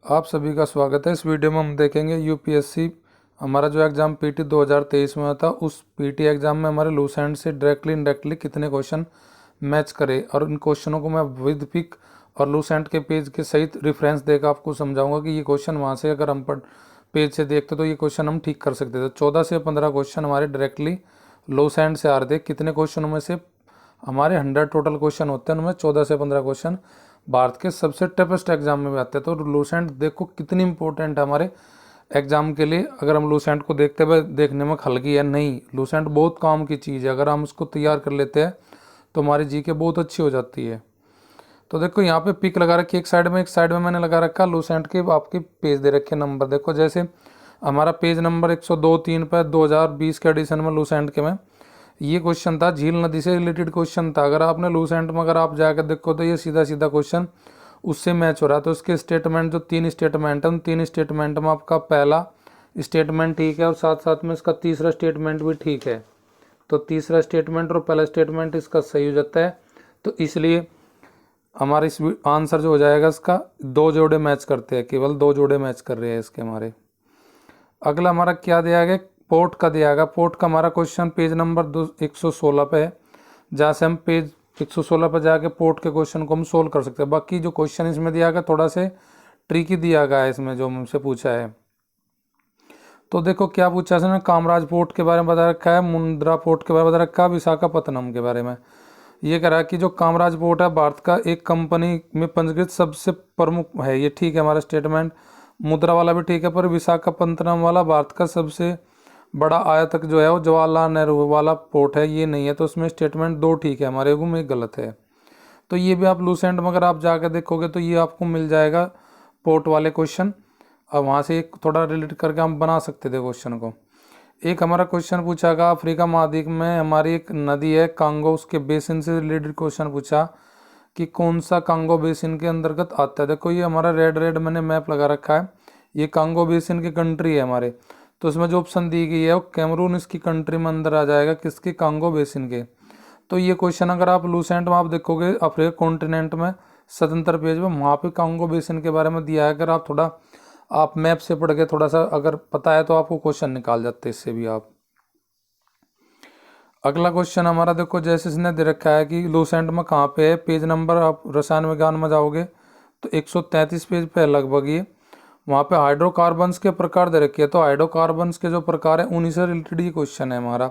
आप सभी का स्वागत है। इस वीडियो में हम देखेंगे यूपीएससी हमारा जो एग्ज़ाम पीटी 2023 में था, उस पीटी एग्ज़ाम में हमारे लूसेंट से डायरेक्टली इनडायरेक्टली कितने क्वेश्चन मैच करे, और इन क्वेश्चनों को मैं विद पिक और लूसेंट के पेज के सहित रेफरेंस देकर आपको समझाऊंगा कि ये क्वेश्चन वहाँ से अगर हम पेज से देखते तो ये क्वेश्चन हम ठीक कर सकते थे। 14 से 15 क्वेश्चन हमारे डायरेक्टली लूसेंट से आ रहे थे। कितने क्वेश्चनों में से हमारे 100 टोटल क्वेश्चन होते हैं, उनमें 14 से 15 क्वेश्चन भारत के सबसे टफेस्ट एग्जाम में भी आते हैं। तो लूसेंट देखो कितनी इंपॉर्टेंट है हमारे एग्जाम के लिए। अगर हम लूसेंट को देखते हुए देखने में हल्की है नहीं, लूसेंट बहुत काम की चीज़ है। अगर हम उसको तैयार कर लेते हैं तो हमारी जीके बहुत अच्छी हो जाती है। तो देखो यहाँ पे पिक लगा रखी है एक साइड में मैंने लगा रखा लूसेंट के आपके पेज दे रखे नंबर। देखो जैसे हमारा पेज नंबर 102-3 पर 2020 के एडिशन में लूसेंट के में ये क्वेश्चन था, झील नदी से रिलेटेड क्वेश्चन था। अगर आपने लूसेंट में अगर आप जाकर देखो तो ये सीधा सीधा क्वेश्चन उससे मैच हो रहा है। तो इसके स्टेटमेंट जो 3 स्टेटमेंट है, उन 3 स्टेटमेंट में आपका पहला स्टेटमेंट ठीक है और साथ साथ में इसका तीसरा स्टेटमेंट भी ठीक है। तो तीसरा स्टेटमेंट और पहला स्टेटमेंट इसका सही हो जाता है। तो इसलिए हमारा इस आंसर जो हो जाएगा इसका 2 जोड़े मैच करते हैं, केवल 2 जोड़े मैच कर रहे हैं इसके हमारे। अगला हमारा क्या दिया गया, पोर्ट का दिया गया। पोर्ट का हमारा क्वेश्चन पेज नंबर 116 पे है, जहाँ से हम पेज 116 पर जाके पोर्ट के क्वेश्चन को हम सोल्व कर सकते हैं। बाकी जो क्वेश्चन इसमें दिया गया थोड़ा से ट्रिकी दिया गया है इसमें जो हमसे पूछा है। तो देखो क्या पूछा है इसने, कामराज पोर्ट के बारे में बता रखा है, मुंद्रा पोर्ट के बारे में बता रखा है, विशाखापत्तनम के बारे में। ये कह रहा है कि जो कामराज पोर्ट है भारत का एक कंपनी में पंजीकृत सबसे प्रमुख है, ये ठीक है हमारा स्टेटमेंट। मुद्रा वाला भी ठीक है, पर विशाखापत्तनम वाला भारत का सबसे बड़ा आयातक जो है वो जवाहरलाल नेहरू वाला पोर्ट है, ये नहीं है। तो उसमें स्टेटमेंट 2 ठीक है हमारे को, में एक गलत है। तो ये भी आप लूसेंट में अगर आप जाकर देखोगे तो ये आपको मिल जाएगा पोर्ट वाले क्वेश्चन। अब वहाँ से एक थोड़ा रिलेट करके हम बना सकते थे क्वेश्चन को। एक हमारा क्वेश्चन पूछा गया अफ्रीका महाद्वीप में हमारी एक नदी है कांगो, उसके बेसिन से रिलेटेड क्वेश्चन पूछा कि कौन सा कांगो बेसिन के अंतर्गत आता है। देखो ये हमारा रेड मैंने मैप लगा रखा है, ये कांगो बेसिन की कंट्री है हमारे। तो इसमें जो ऑप्शन दी गई है वो कैमरून इसकी कंट्री में अंदर आ जाएगा, किसके, कांगो बेसिन के। तो ये क्वेश्चन अगर आप लूसेंट में आप देखोगे अफ्रीका कॉन्टिनेंट में 77 पेज में वहाँ पे कांगो बेसिन के बारे में दिया है। अगर आप थोड़ा आप मैप से पढ़ के थोड़ा सा अगर पता है तो आपको क्वेश्चन निकाल जाते हैं इससे भी आप। अगला क्वेश्चन हमारा देखो जैसे इसने दे रखा है कि लूसेंट में कहाँ पे है, पेज नंबर आप रसायन विज्ञान में जाओगे तो 133 पेज पे है लगभग ये। वहाँ पे हाइड्रोकार्बन्स के प्रकार दे रखे हैं। तो हाइड्रोकार्बन्स के जो प्रकार है उन्हीं से रिलेटेड ये क्वेश्चन है हमारा।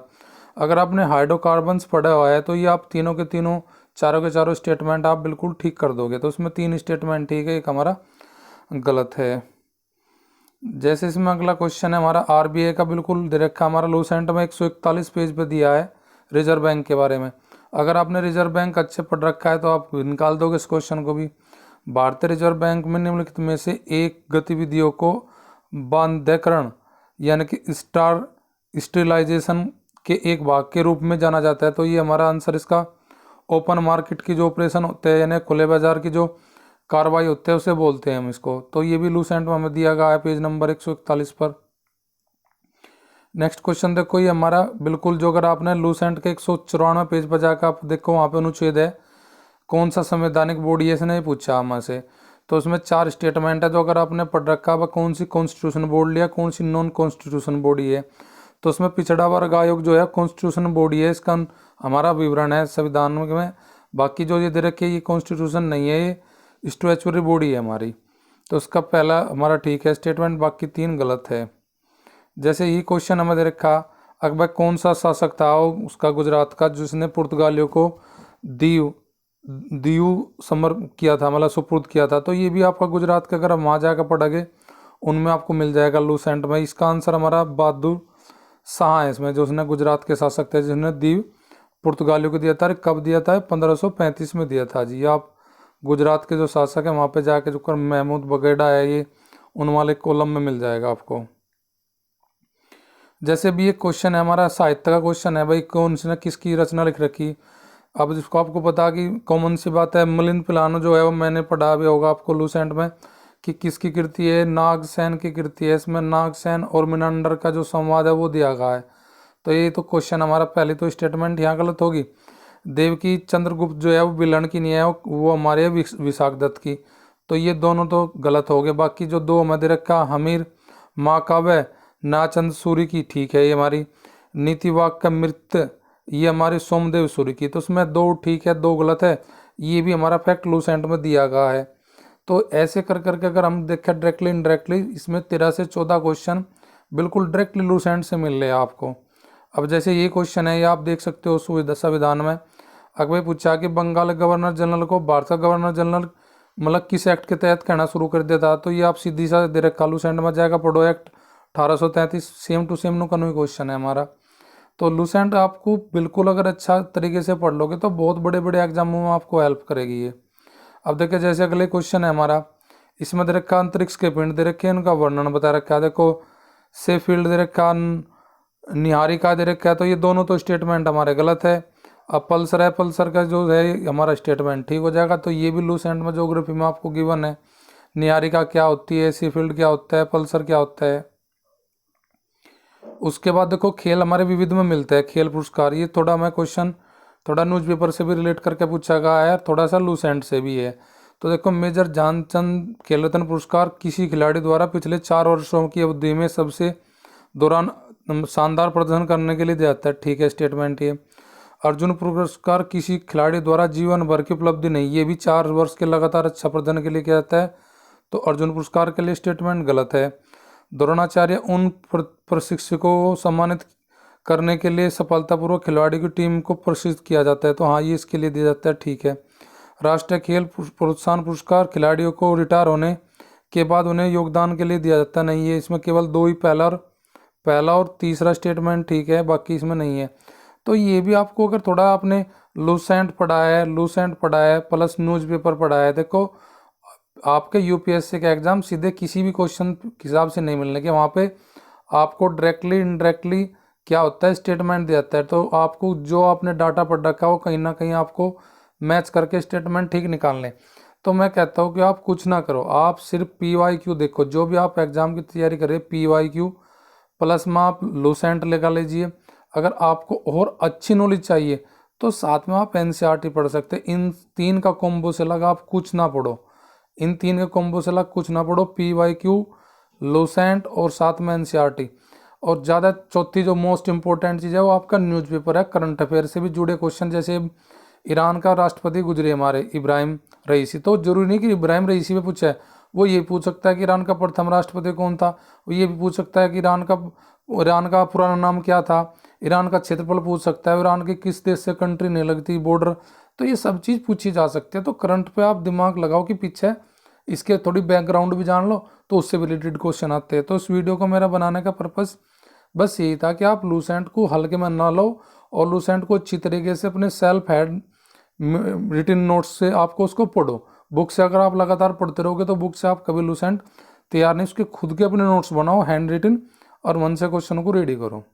अगर आपने हाइड्रोकार्बन्स पढ़ा हुआ है तो ये आप तीनों के तीनों चारों के चारों स्टेटमेंट आप बिल्कुल ठीक कर दोगे। तो उसमें 3 स्टेटमेंट ठीक है, एक हमारा गलत है। जैसे इसमें अगला क्वेश्चन है हमारा आरबीआई का, बिल्कुल दे रखा हमारा लूसेंट में 141 पेज पे दिया है रिजर्व बैंक के बारे में। अगर आपने रिजर्व बैंक अच्छे पढ़ रखा है तो आप निकाल दोगे इस क्वेश्चन को भी। भारतीय रिजर्व बैंक में निम्नलिखित में से एक गतिविधियों को बाध्यकरण यानी कि स्टरलाइजेशन के एक भाग के रूप में जाना जाता है। तो ये हमारा आंसर इसका ओपन मार्केट की जो ऑपरेशन होते हैं यानी खुले बाजार की जो कार्रवाई होते हैं उसे बोलते हैं हम इसको। तो ये भी लूसेंट में हमें दिया गया है पेज नंबर 141 पर। नेक्स्ट क्वेश्चन देखो ये हमारा बिल्कुल जो अगर आपने लूसेंट के 194 पेज पर जाकर आप देखो वहाँ पे अनुच्छेद है कौन सा संवैधानिक बॉडी है, इसने पूछा हमसे। तो उसमें 4 स्टेटमेंट है जो अगर आपने पढ़ रखा है कौन सी कॉन्स्टिट्यूशन बॉडी है, कौन सी नॉन कॉन्स्टिट्यूशन बॉडी है। तो उसमें पिछड़ा वर्ग आयोग जो है कॉन्स्टिट्यूशन बॉडी है, इसका हमारा विवरण है संविधान में। बाकी जो ये दे रखे ये कॉन्स्टिट्यूशन नहीं है, ये स्टैट्यूटरी बॉडी है हमारी। तो उसका पहला हमारा ठीक है स्टेटमेंट, बाकी 3 गलत है। जैसे ये क्वेश्चन हमें दे रखा अकबर कौन सा शासक था उसका गुजरात का, जिसने पुर्तगालियों को दीव समर किया था, मतलब सुपुर्द किया था। तो ये भी आपका गुजरात का अगर हम वहाँ जाकर पढ़ोगे उनमें आपको मिल जाएगा लूसेंट में। इसका आंसर हमारा बहादुर शाह है इसमें, जो उसने गुजरात के शासक थे जिसने दीव पुर्तगालियों को दिया था। कब दिया था, 1535 में दिया था जी। आप गुजरात के जो शासक है वहाँ पे जाके जो कर महमूद बगेड़ा है ये उन वाले कॉलम में मिल जाएगा आपको। जैसे भी एक क्वेश्चन है हमारा साहित्य का क्वेश्चन है भाई, कौन सी ने किसकी रचना लिख रखी। अब जिसको आपको पता कि कॉमन सी बात है मिलिंद पिलानो जो है वो मैंने पढ़ा भी होगा आपको लूसेंट में कि किसकी कृति है, नागसेन की कृति है। इसमें नागसेन और मिनांडर का जो संवाद है वो दिया गया है। तो ये तो क्वेश्चन हमारा पहली तो स्टेटमेंट यहाँ गलत होगी। देवकी चंद्रगुप्त जो है वो विलन की नहीं है, वो हमारे विशाखदत्त की। तो ये दोनों तो गलत हो गए। बाकी जो दो हमें दे रखा, हमीर माँ काव्य नाचंद सूरी की, ठीक है ये हमारी। नीति वाक्य मृत, ये हमारी सोमदेव सूरी की, तो उसमें दो ठीक है दो गलत है। ये भी हमारा फैक्ट लूसेंट में दिया गया है। तो ऐसे कर करके अगर हम देखें डायरेक्टली इनडायरेक्टली, इसमें 13 से 14 क्वेश्चन बिल्कुल डायरेक्टली लूसेंट से मिल रहे हैं आपको। अब जैसे ये क्वेश्चन है, ये आप देख सकते हो संविधान में अगर पूछा कि बंगाल गवर्नर जनरल को भारत का गवर्नर जनरल मतलब किस एक्ट के तहत कहना शुरू कर दिया था, तो ये आप सीधी सा दे रखा लूसेंट में जाएगा, पढ़ो act 1833, same to same no कन्वी क्वेश्चन है हमारा। तो लूसेंट आपको बिल्कुल अगर अच्छा तरीके से पढ़ लोगे तो बहुत बड़े बड़े एग्जामों में आपको हेल्प करेगी ये। अब देखिए जैसे अगले क्वेश्चन है हमारा, इसमें दे रखा अंतरिक्ष के पिंड दे रखे हैं, उनका वर्णन बता रखा है। देखो से फील्ड दे रखा, निहारिका दे रखा है, तो ये दोनों तो स्टेटमेंट हमारे गलत है। अब पल्सर है, पल्सर का जो है हमारा स्टेटमेंट ठीक हो जाएगा। तो ये भी लूसेंट में ज्योग्राफी में आपको गिवन है। निहारिका क्या होती है, सी फील्ड क्या होता है, पल्सर क्या होता है। उसके बाद देखो खेल हमारे विविध में मिलते हैं, खेल पुरस्कार, ये थोड़ा मैं क्वेश्चन थोड़ा न्यूज़पेपर से भी रिलेट करके पूछा गया है, थोड़ा सा लूसेंट से भी है। तो देखो मेजर ध्यानचंद खेल रत्न पुरस्कार किसी खिलाड़ी द्वारा पिछले 4 वर्षों की अवधि में सबसे दौरान शानदार प्रदर्शन करने के लिए दिया जाता है, ठीक है स्टेटमेंट ये। अर्जुन पुरस्कार किसी खिलाड़ी द्वारा जीवन भर की उपलब्धि नहीं, ये भी 4 वर्ष के लगातार अच्छा प्रदर्शन के लिए किया जाता है, तो अर्जुन पुरस्कार के लिए स्टेटमेंट गलत है। द्रोणाचार्य उन प्रशिक्षकों को सम्मानित करने के लिए सफलतापूर्वक खिलाड़ी की टीम को प्रशिक्षित किया जाता है, तो हाँ ये इसके लिए दिया जाता है, ठीक है। राष्ट्रीय खेल प्रोत्साहन पुरस्कार खिलाड़ियों को रिटायर होने के बाद उन्हें योगदान के लिए दिया जाता नहीं है, इसमें केवल दो ही, पहला और तीसरा स्टेटमेंट ठीक है, बाकी इसमें नहीं है। तो ये भी आपको अगर थोड़ा आपने लूसेंट पढ़ा है प्लस न्यूज़पेपर पढ़ा है, देखो आपके यूपीएससी का एग्जाम सीधे किसी भी क्वेश्चन के हिसाब से नहीं मिलने के, वहाँ पे आपको डायरेक्टली इनडायरेक्टली क्या होता है स्टेटमेंट दिया जाता है। तो आपको जो आपने डाटा पढ़ रखा है वो कहीं ना कहीं आपको मैच करके स्टेटमेंट ठीक निकालने। तो मैं कहता हूँ कि आप कुछ ना करो, आप सिर्फ PYQ देखो, जो भी आप एग्जाम की तैयारी करें PYQ प्लस में आप लूसेंट लगा लीजिए। अगर आपको और अच्छी नॉलेज चाहिए तो साथ में आप NCERT पढ़ सकते हैं। इन तीन का कॉम्बो से लगा आप कुछ ना पढ़ो, इन तीन के कॉम्बो से लगा कुछ ना पढ़ो, PYQ लूसेंट और साथ में NCERT। और ज़्यादा चौथी जो मोस्ट इंपॉर्टेंट चीज़ है वो आपका न्यूज़पेपर है, करंट अफेयर से भी जुड़े क्वेश्चन। जैसे ईरान का राष्ट्रपति गुजरे हमारे इब्राहिम रईसी, तो जरूरी नहीं कि इब्राहिम रईसी पे पूछा है, वो ये पूछ सकता है कि ईरान का प्रथम राष्ट्रपति कौन था, वो ये भी पूछ सकता है कि ईरान का पुराना नाम क्या था, ईरान का क्षेत्रफल पूछ सकता है, ईरान की किस देश से कंट्री नहीं लगती बॉर्डर, तो ये सब चीज़ पूछी जा सकती है। तो करंट पे आप दिमाग लगाओ कि पीछे इसके थोड़ी बैकग्राउंड भी जान लो, तो उससे रिलेटेड क्वेश्चन आते हैं। तो इस वीडियो को मेरा बनाने का पर्पज़ बस यही था कि आप लूसेंट को हल्के में ना लो और लूसेंट को अच्छी तरीके से अपने सेल्फ हेड रिटन नोट्स से आपको उसको पढ़ो। बुक से अगर आप लगातार पढ़ते रहोगे तो बुक से आप कभी लूसेंट तैयार नहीं, उसके खुद के अपने नोट्स बनाओ हैंड रिटन और मन से क्वेश्चन को रेडी करो।